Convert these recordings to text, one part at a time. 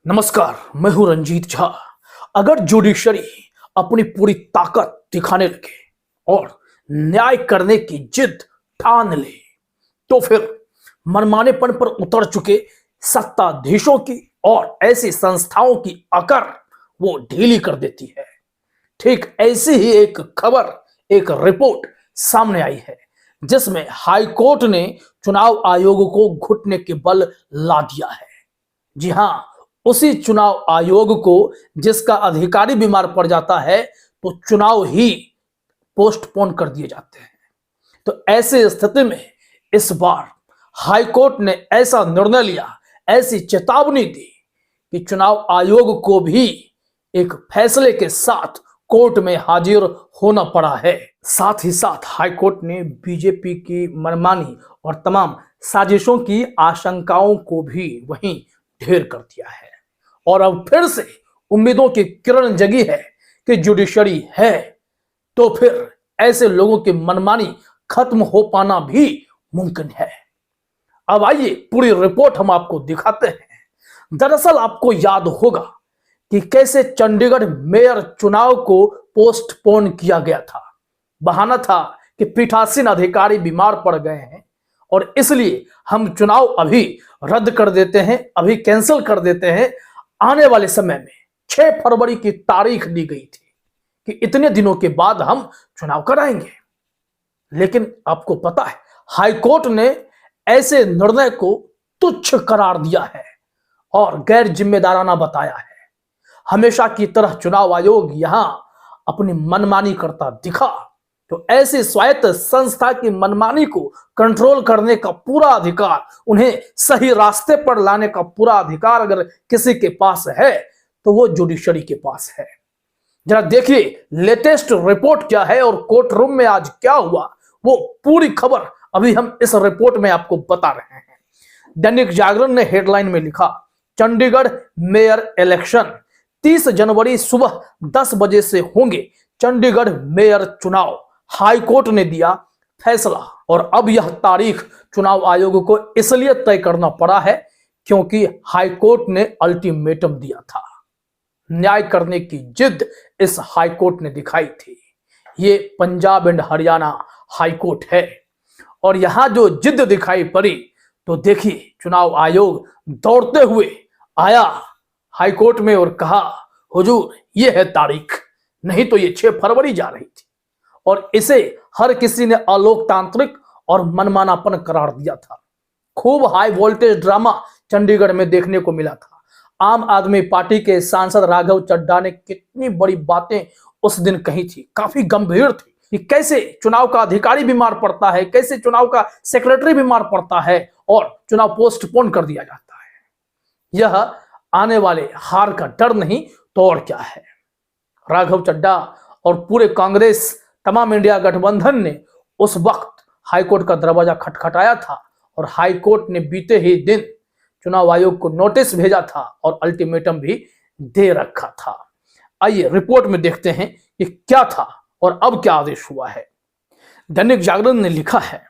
नमस्कार, मैं हूं रंजीत झा। अगर जुडिशरी अपनी पूरी ताकत दिखाने लगे और न्याय करने की जिद ठान ले तो फिर मनमानेपन पर उतर चुके सत्ताधीशों की और ऐसी संस्थाओं की अकड़ वो ढीली कर देती है। ठीक ऐसी ही एक खबर, एक रिपोर्ट सामने आई है जिसमें हाईकोर्ट ने चुनाव आयोग को घुटने के बल ला दिया है। जी हां, उसी चुनाव आयोग को जिसका अधिकारी बीमार पड़ जाता है तो चुनाव ही पोस्टपोन कर दिए जाते हैं। तो ऐसी स्थिति में इस बार हाईकोर्ट ने ऐसा निर्णय लिया, ऐसी चेतावनी दी कि चुनाव आयोग को भी एक फैसले के साथ कोर्ट में हाजिर होना पड़ा है। साथ ही साथ हाईकोर्ट ने बीजेपी की मनमानी और तमाम साजिशों की आशंकाओं को भी वहीं ढेर कर दिया है और अब फिर से उम्मीदों की किरण जगी है कि जुडिशरी है तो फिर ऐसे लोगों की मनमानी खत्म हो पाना भी मुमकिन है। अब आइए पूरी रिपोर्ट हम आपको दिखाते हैं। दरअसल आपको याद होगा कि कैसे चंडीगढ़ मेयर चुनाव को पोस्टपोन किया गया था। बहाना था कि पीठासीन अधिकारी बीमार पड़ गए हैं और इसलिए हम चुनाव अभी रद्द कर देते हैं, अभी कैंसिल कर देते हैं। आने वाले समय में 6 फरवरी की तारीख दी गई थी कि इतने दिनों के बाद हम चुनाव कराएंगे। लेकिन आपको पता है हाईकोर्ट ने ऐसे निर्णय को तुच्छ करार दिया है और गैर जिम्मेदाराना बताया है। हमेशा की तरह चुनाव आयोग यहां अपनी मनमानी करता दिखा तो ऐसी स्वायत्त संस्था की मनमानी को कंट्रोल करने का पूरा अधिकार, उन्हें सही रास्ते पर लाने का पूरा अधिकार अगर किसी के पास है तो वो जुडिशरी के पास है। जरा देखिए लेटेस्ट रिपोर्ट क्या है और कोर्ट रूम में आज क्या हुआ, वो पूरी खबर अभी हम इस रिपोर्ट में आपको बता रहे हैं। दैनिक जागरण ने हेडलाइन में लिखा, चंडीगढ़ मेयर इलेक्शन 30 जनवरी सुबह 10 बजे से होंगे चंडीगढ़ मेयर चुनाव, हाईकोर्ट ने दिया फैसला। और अब यह तारीख चुनाव आयोग को इसलिए तय करना पड़ा है क्योंकि हाईकोर्ट ने अल्टीमेटम दिया था। न्याय करने की जिद इस हाईकोर्ट ने दिखाई थी। ये पंजाब एंड हरियाणा हाईकोर्ट है और यहां जो जिद दिखाई पड़ी तो देखिए चुनाव आयोग दौड़ते हुए आया हाईकोर्ट में और कहा, हुजूर ये है तारीख, नहीं तो ये 6 फरवरी जा रही थी। और इसे हर किसी ने अलोकतांत्रिक और मनमानापन करार दिया था। खूब हाई वोल्टेज ड्रामा चंडीगढ़ में देखने को मिला था। आम आदमी पार्टी के सांसद राघव चड्ढा ने कितनी बड़ी बातें उस दिन कही थी, काफी गंभीर थी कि कैसे चुनाव का अधिकारी बीमार पड़ता है, कैसे चुनाव का सेक्रेटरी बीमार पड़ता है और चुनाव पोस्टपोन कर दिया जाता है। यह आने वाले हार का डर नहीं तो और क्या है। राघव चड्ढा और पूरे कांग्रेस तमाम इंडिया गठबंधन ने उस वक्त हाईकोर्ट का दरवाजा खटखटाया था और हाईकोर्ट ने बीते ही दिन चुनाव आयोग को नोटिस भेजा था और अल्टीमेटम भी दे रखा था। आइए रिपोर्ट में देखते हैं कि क्या था और अब क्या आदेश हुआ है। दैनिक जागरण ने लिखा है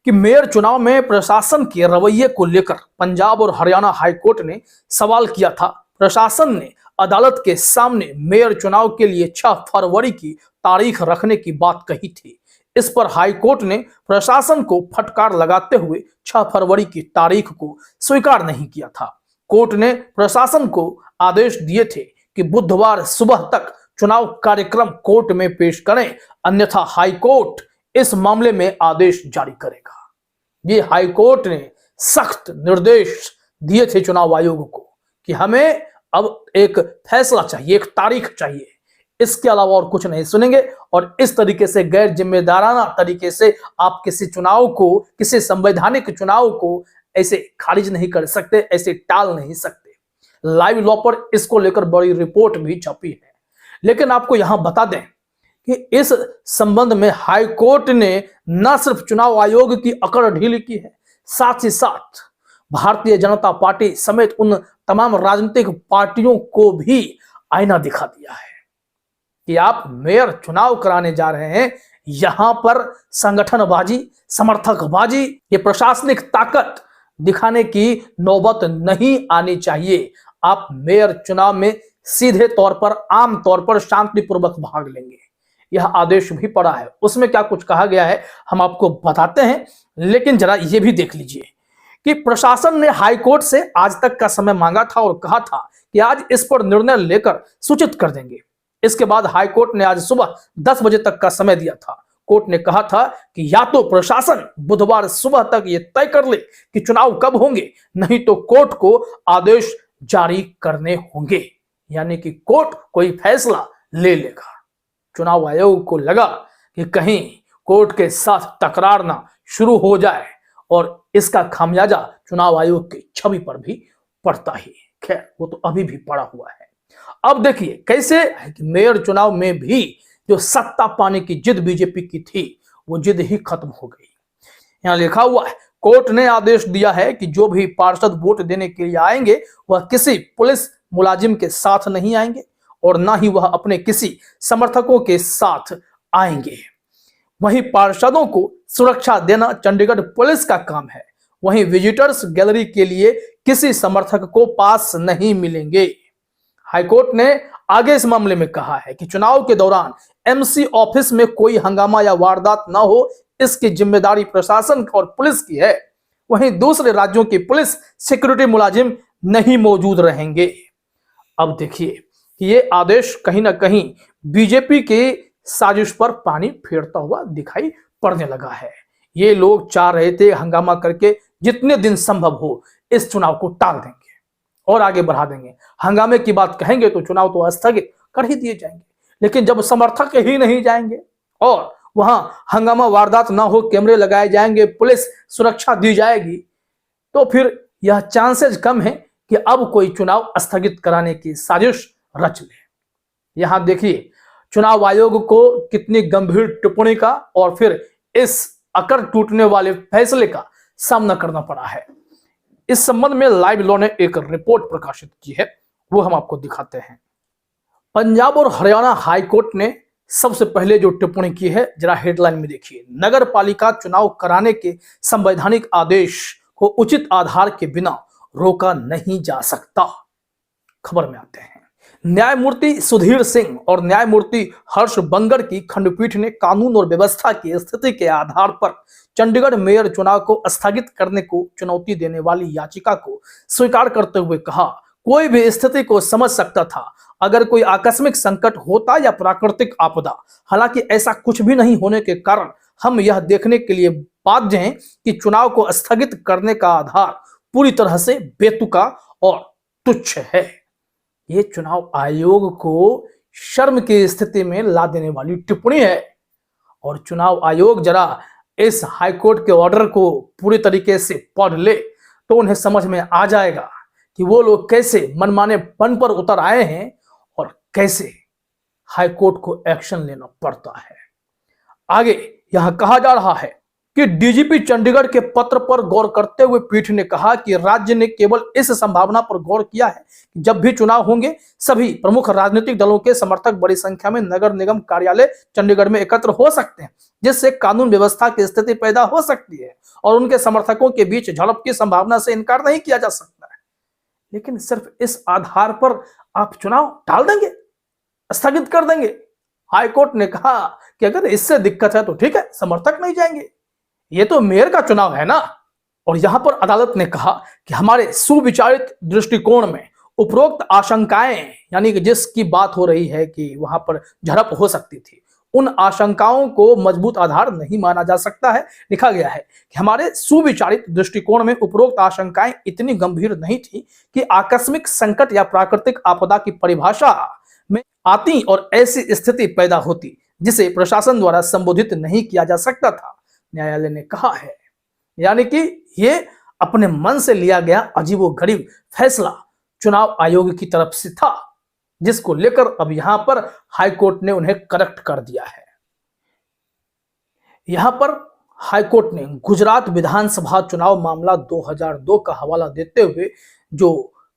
कि मेयर चुनाव में प्रशासन के रवैये को लेकर पंजाब और हरियाणा हाईकोर्ट ने सवाल किया था। प्रशासन ने अदालत के सामने मेयर चुनाव के लिए 6 फरवरी की तारीख रखने की बात कही थी। इस पर हाईकोर्ट ने प्रशासन को फटकार लगाते हुए 6 फरवरी की तारीख को स्वीकार नहीं किया था। कोर्ट ने प्रशासन को आदेश दिए थे कि बुधवार सुबह तक चुनाव कार्यक्रम कोर्ट में पेश करें, अन्यथा हाईकोर्ट इस मामले में आदेश जारी करेगा। ये हाईकोर्ट ने सख्त निर्देश दिए थे चुनाव आयोग को कि हमें अब एक फैसला चाहिए, एक तारीख चाहिए, इसके अलावा और कुछ नहीं सुनेंगे। और इस तरीके से गैर जिम्मेदाराना तरीके से आप किसी चुनाव को, किसी संवैधानिक चुनाव को ऐसे खारिज नहीं कर सकते, ऐसे टाल नहीं सकते। लाइव लॉ पर इसको लेकर बड़ी रिपोर्ट भी छपी है। लेकिन आपको यहां बता दें कि इस संबंध में हाईकोर्ट ने न सिर्फ चुनाव आयोग की अकड़ ढीली की है, साथ ही साथ भारतीय जनता पार्टी समेत उन तमाम राजनीतिक पार्टियों को भी आईना दिखा दिया है कि आप मेयर चुनाव कराने जा रहे हैं, यहां पर संगठनबाजी, समर्थकबाजी, ये प्रशासनिक ताकत दिखाने की नौबत नहीं आनी चाहिए। आप मेयर चुनाव में सीधे तौर पर आम तौर पर शांतिपूर्वक भाग लेंगे। यह आदेश भी पड़ा है, उसमें क्या कुछ कहा गया है हम आपको बताते हैं, लेकिन जरा ये भी देख लीजिए कि प्रशासन ने हाईकोर्ट से आज तक का समय मांगा था और कहा था कि आज इस पर निर्णय लेकर सूचित कर देंगे। इसके बाद हाईकोर्ट ने आज सुबह 10 बजे तक का समय दिया था। कोर्ट ने कहा था कि या तो प्रशासन बुधवार सुबह तक यह तय कर ले कि चुनाव कब होंगे, नहीं तो कोर्ट को आदेश जारी करने होंगे। यानी कि कोर्ट कोई फैसला ले लेगा। चुनाव आयोग को लगा कि कहीं कोर्ट के साथ टकरार ना शुरू हो जाए और इसका खामियाजा चुनाव आयोग की छवि पर भी पड़ता ही। खैर वो तो अभी भी पड़ा हुआ है। अब देखिए कैसे मेयर चुनाव में भी जो सत्ता पाने की जिद बीजेपी की थी वो जिद ही खत्म हो गई। यहां लिखा हुआ है, कोर्ट ने आदेश दिया है कि जो भी पार्षद वोट देने के लिए आएंगे वह किसी पुलिस मुलाजिम के साथ नहीं आएंगे और ना ही वह अपने किसी समर्थकों के साथ आएंगे। वहीं पार्षदों को सुरक्षा देना चंडीगढ़ पुलिस का काम है। वहीं विजिटर्स गैलरी के लिए किसी समर्थक को पास नहीं मिलेंगे। हाईकोर्ट ने आगे इस मामले में कहा है कि चुनाव के दौरान एमसी ऑफिस में कोई हंगामा या वारदात न हो, इसकी जिम्मेदारी प्रशासन और पुलिस की है। वहीं दूसरे राज्यों की पुलिस सिक्योरिटी मुलाजिम नहीं मौजूद रहेंगे। अब देखिए कि ये आदेश कहीं ना कहीं बीजेपी के साजिश पर पानी फेरता हुआ दिखाई पड़ने लगा है। ये लोग चाह रहे थे हंगामा करके जितने दिन संभव हो इस चुनाव को टाल देंगे और आगे बढ़ा देंगे। हंगामे की बात कहेंगे तो चुनाव तो स्थगित कर ही दिए जाएंगे, लेकिन जब समर्थक ही नहीं जाएंगे और वहां हंगामा वारदात ना हो, कैमरे लगाए जाएंगे, पुलिस सुरक्षा दी जाएगी, तो फिर यह चांसेस कम है कि अब कोई चुनाव स्थगित कराने की साजिश रच ले। यहां देखिए चुनाव आयोग को कितनी गंभीर टिप्पणी का और फिर इस अकड़ टूटने वाले फैसले का सामना करना पड़ा है। इस संबंध में लाइव लॉ ने एक रिपोर्ट प्रकाशित की है, वो हम आपको दिखाते हैं। पंजाब और हरियाणा हाईकोर्ट ने सबसे पहले जो टिप्पणी की है जरा हेडलाइन में देखिए। नगर पालिका चुनाव कराने के संवैधानिक आदेश को उचित आधार के बिना रोका नहीं जा सकता। खबर में आते हैं। न्यायमूर्ति सुधीर सिंह और न्यायमूर्ति हर्ष बंगर की खंडपीठ ने कानून और व्यवस्था की स्थिति के आधार पर चंडीगढ़ मेयर चुनाव को स्थगित करने को चुनौती देने वाली याचिका को स्वीकार करते हुए कहा, कोई भी स्थिति को समझ सकता था अगर कोई आकस्मिक संकट होता या प्राकृतिक आपदा। हालांकि ऐसा कुछ भी नहीं होने के कारण हम यह देखने के लिए बाध्य हैं कि चुनाव को स्थगित करने का आधार पूरी तरह से बेतुका और तुच्छ है। ये चुनाव आयोग को शर्म की स्थिति में ला देने वाली टिप्पणी है और चुनाव आयोग जरा इस हाईकोर्ट के ऑर्डर को पूरी तरीके से पढ़ ले तो उन्हें समझ में आ जाएगा कि वो लोग कैसे मनमाने पन पर उतर आए हैं और कैसे हाईकोर्ट को एक्शन लेना पड़ता है। आगे यहां कहा जा रहा है कि डीजीपी चंडीगढ़ के पत्र पर गौर करते हुए पीठ ने कहा कि राज्य ने केवल इस संभावना पर गौर किया है कि जब भी चुनाव होंगे सभी प्रमुख राजनीतिक दलों के समर्थक बड़ी संख्या में नगर निगम कार्यालय चंडीगढ़ में एकत्र हो सकते हैं, जिससे कानून व्यवस्था की स्थिति पैदा हो सकती है और उनके समर्थकों के बीच झड़प की संभावना से इनकार नहीं किया जा सकता है। लेकिन सिर्फ इस आधार पर आप चुनाव टाल देंगे, स्थगित कर देंगे। हाईकोर्ट ने कहा कि अगर इससे दिक्कत है तो ठीक है, समर्थक नहीं जाएंगे, ये तो मेयर का चुनाव है ना। और यहां पर अदालत ने कहा कि हमारे सुविचारित दृष्टिकोण में उपरोक्त आशंकाएं, यानी कि जिसकी बात हो रही है कि वहां पर झड़प हो सकती थी, उन आशंकाओं को मजबूत आधार नहीं माना जा सकता है। लिखा गया है कि हमारे सुविचारित दृष्टिकोण में उपरोक्त आशंकाएं इतनी गंभीर नहीं थी कि आकस्मिक संकट या प्राकृतिक आपदा की परिभाषा में आती और ऐसी स्थिति पैदा होती जिसे प्रशासन द्वारा संबोधित नहीं किया जा सकता था, न्यायालय ने कहा है। यानी कि ये अपने मन से लिया गया अजीबोगरीब फैसला चुनाव आयोग की तरफ से था, जिसको लेकर अब यहां पर हाईकोर्ट ने उन्हें करेक्ट कर दिया है। यहां पर हाईकोर्ट ने गुजरात विधानसभा चुनाव मामला 2002 का हवाला देते हुए जो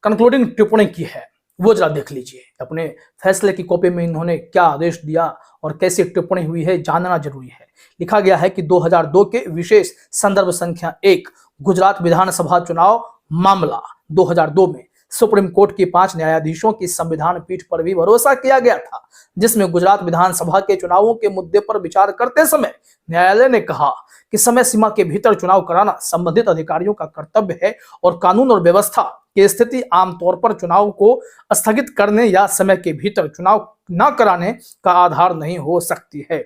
कंक्लूडिंग टिप्पणी की है वो जरा देख लीजिए। अपने फैसले की कॉपी में इन्होंने क्या आदेश दिया और कैसी टिप्पणी हुई है जानना जरूरी है। लिखा गया है कि 2002 के विशेष संदर्भ संख्या 1 गुजरात विधानसभा चुनाव मामला 2002 में सुप्रीम कोर्ट की 5 न्यायाधीशों की संविधान पीठ पर भी भरोसा किया गया था, जिसमें गुजरात विधानसभा के चुनावों के मुद्दे पर विचार करते समय न्यायालय ने कहा कि समय सीमा के भीतर चुनाव कराना संबंधित अधिकारियों का कर्तव्य है और कानून और व्यवस्था की स्थिति आमतौर पर चुनाव को स्थगित करने या समय के भीतर चुनाव न कराने का आधार नहीं हो सकती है।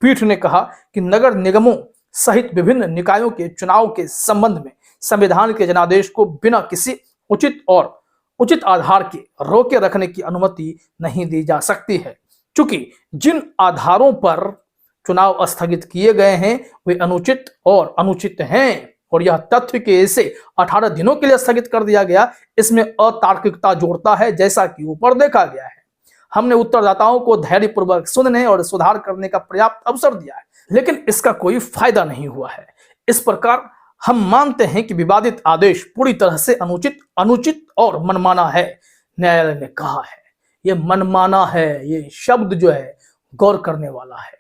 पीठ ने कहा कि नगर निगमों सहित विभिन्न निकायों के चुनाव के संबंध में संविधान के जनादेश को बिना किसी उचित आधार के रोके रखने की अनुमति नहीं दी जा सकती है, क्योंकि जिन आधारों पर चुनाव स्थगित किए गए हैं वे अनुचित हैं और यह तथ्य कि इसे 18 दिनों के लिए स्थगित कर दिया गया इसमें अतार्किकता जोड़ता है, जैसा कि ऊपर देखा गया है। हमने उत्तरदाताओं को धैर्यपूर्वक सुनने और सुधार करने का पर्याप्त अवसर दिया है, लेकिन इसका कोई फायदा नहीं हुआ है। इस प्रकार हम मानते हैं कि विवादित आदेश पूरी तरह से अनुचित और मनमाना है। न्यायालय ने कहा है ये मनमाना है, ये शब्द जो है गौर करने वाला है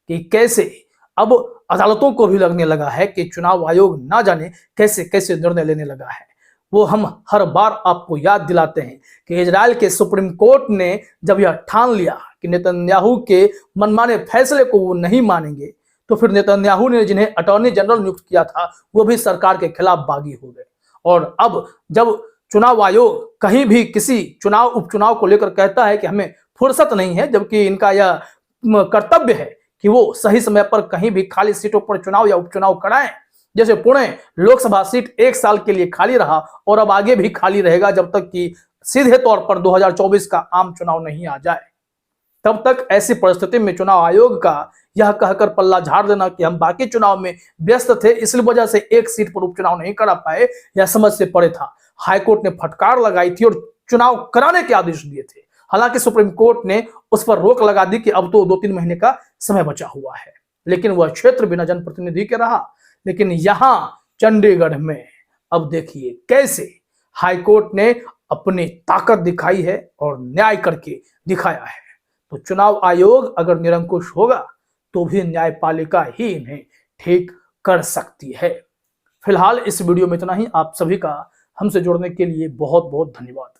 कि कैसे अब अदालतों को भी लगने लगा है कि चुनाव आयोग ना जाने कैसे कैसे निर्णय लेने लगा है। वो हम हर बार आपको याद दिलाते हैं कि इजराइल के सुप्रीम कोर्ट ने जब यह ठान लिया कि नेतन्याहू के मनमाने फैसले को वो नहीं मानेंगे, तो फिर नेतन्याहू ने जिन्हें अटॉर्नी जनरल नियुक्त किया था वो भी सरकार के खिलाफ बागी हो गए। और अब जब चुनाव आयोग कहीं भी किसी उपचुनाव को लेकर कहता है कि हमें फुर्सत नहीं है, जबकि इनका यह कर्तव्य है कि वो सही समय पर कहीं भी खाली सीटों पर चुनाव या उपचुनाव कराएं। जैसे पुणे लोकसभा सीट 1 साल के लिए खाली रहा और अब आगे भी खाली रहेगा जब तक कि सीधे तौर पर 2024 का आम चुनाव नहीं आ जाए। तब तक ऐसी परिस्थिति में चुनाव आयोग का यह कहकर पल्ला झाड़ देना कि हम बाकी चुनाव में व्यस्त थे इसलिए वजह से 1 सीट पर उपचुनाव नहीं करा पाए, यह समझ से परे था। हाईकोर्ट ने फटकार लगाई थी और चुनाव कराने के आदेश दिए थे। हालांकि सुप्रीम कोर्ट ने उस पर रोक लगा दी कि अब तो 2-3 महीने का समय बचा हुआ है, लेकिन वह क्षेत्र बिना जनप्रतिनिधि के रहा। लेकिन यहां चंडीगढ़ में अब देखिए कैसे हाईकोर्ट ने अपनी ताकत दिखाई है और न्याय करके दिखाया है। तो चुनाव आयोग अगर निरंकुश होगा तो भी न्यायपालिका ही इन्हें ठीक कर सकती है। फिलहाल इस वीडियो में इतना ही। आप सभी का हमसे जुड़ने के लिए बहुत बहुत धन्यवाद।